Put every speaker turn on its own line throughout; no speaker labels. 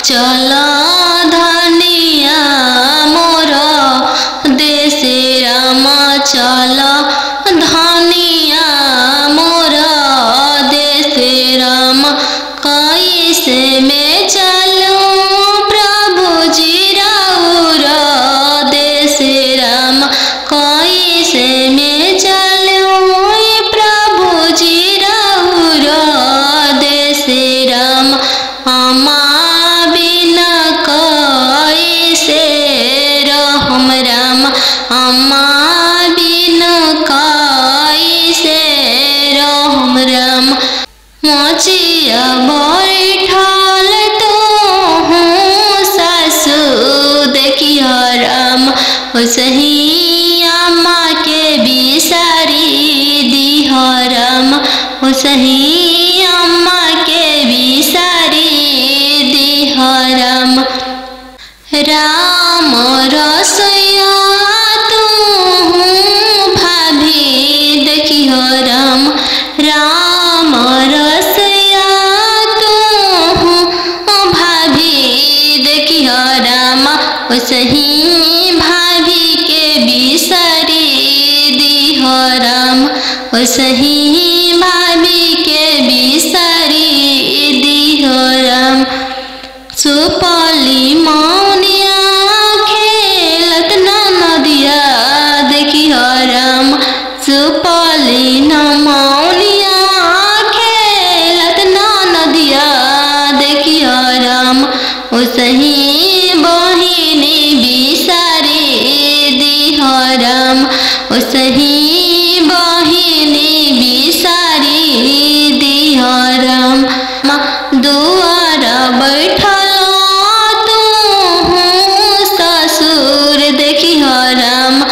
चल धनिया मोर देशे राम चल धनिया मोर देशे राम कैसे में चलूं प्रभु जी राउर देशे राम कैसे में चलूं प्रभु जी राउर देशे राम अम्मा बिना कैसे रहम राम अम्मा बिना कैसे रहम राम मोचिया बैठल तो हूँ सासू देखियो राम सही अम्मा के बिसारी दिह राम सही अम्मा के बिसारी दिह राम राम रसोइया तू भाभी देखियो राम राम रसोइया तू भाभी देखियो राम सही भाभी के बिसारी दिह राम सही भाभी के बिसारी दिह राम सुपली मौनिया खेलत नदिया देखियो राम सुपली मौनिया खेलत नदिया देखियो राम सही बहिनी बिसारी दिह राम सही बहिनी बिसारी दिह राम दुआर बैठल तू ससुर देखियो राम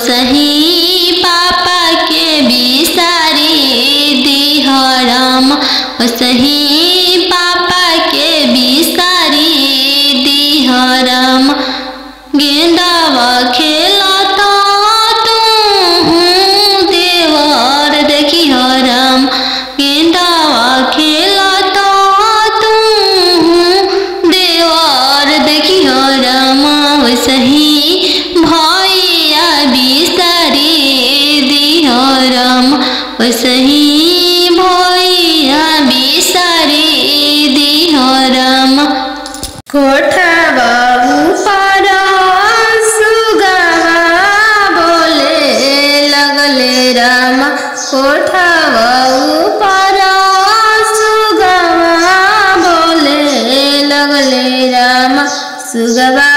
सही पापा के बिसारी दिह राम सही पापा के बिसारी दिह राम गेंदावा खेलता तू देवर देखियो राम गेंदावा खेलता तू देवर देखियो राम सही भैया बिसारी दिह राम सही भैया बिसारी दिह राम कोठवा ऊपर सुगवा बोले लगले राम कोठवा ऊपर सुगवा बोले लगले राम सुगवा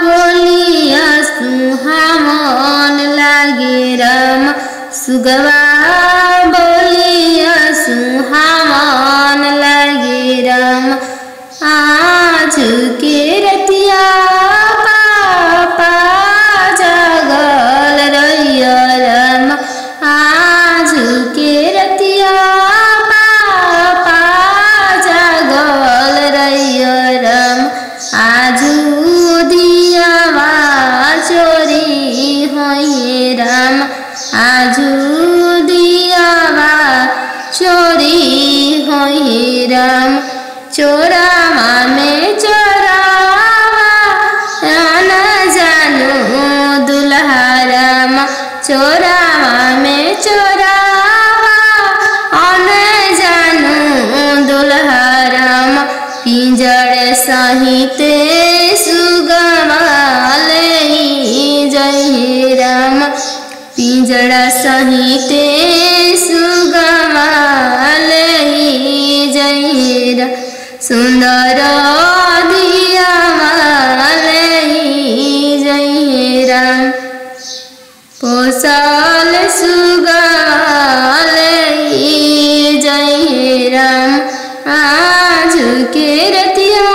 बोलिया सुहावन लागे राम सुगवा बोलिया सुहावन लागे राम आज के रतिया पापा जगल रहिया राम आज के रतिया पापा जगल रहिया राम आजू दियावा चोरी होई राम आजू दियावा चोरी होई राम चोरावा में चोरावा न जानू दुल्हा राम चोरावा में चोरावा न जानू दुल्हा राम पिंजड़ सहिते सुगवा ले जय राम पिंजड़ा सहिते सुगवा ले जय राम सुंदर दियावा ले जय राम पोसल सुगवा ले जय राम आज के रतिया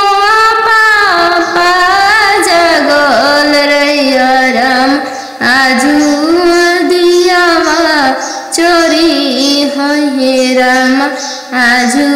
पापा जगल रहिया राम आजू दियावा चोरी होई राम आजू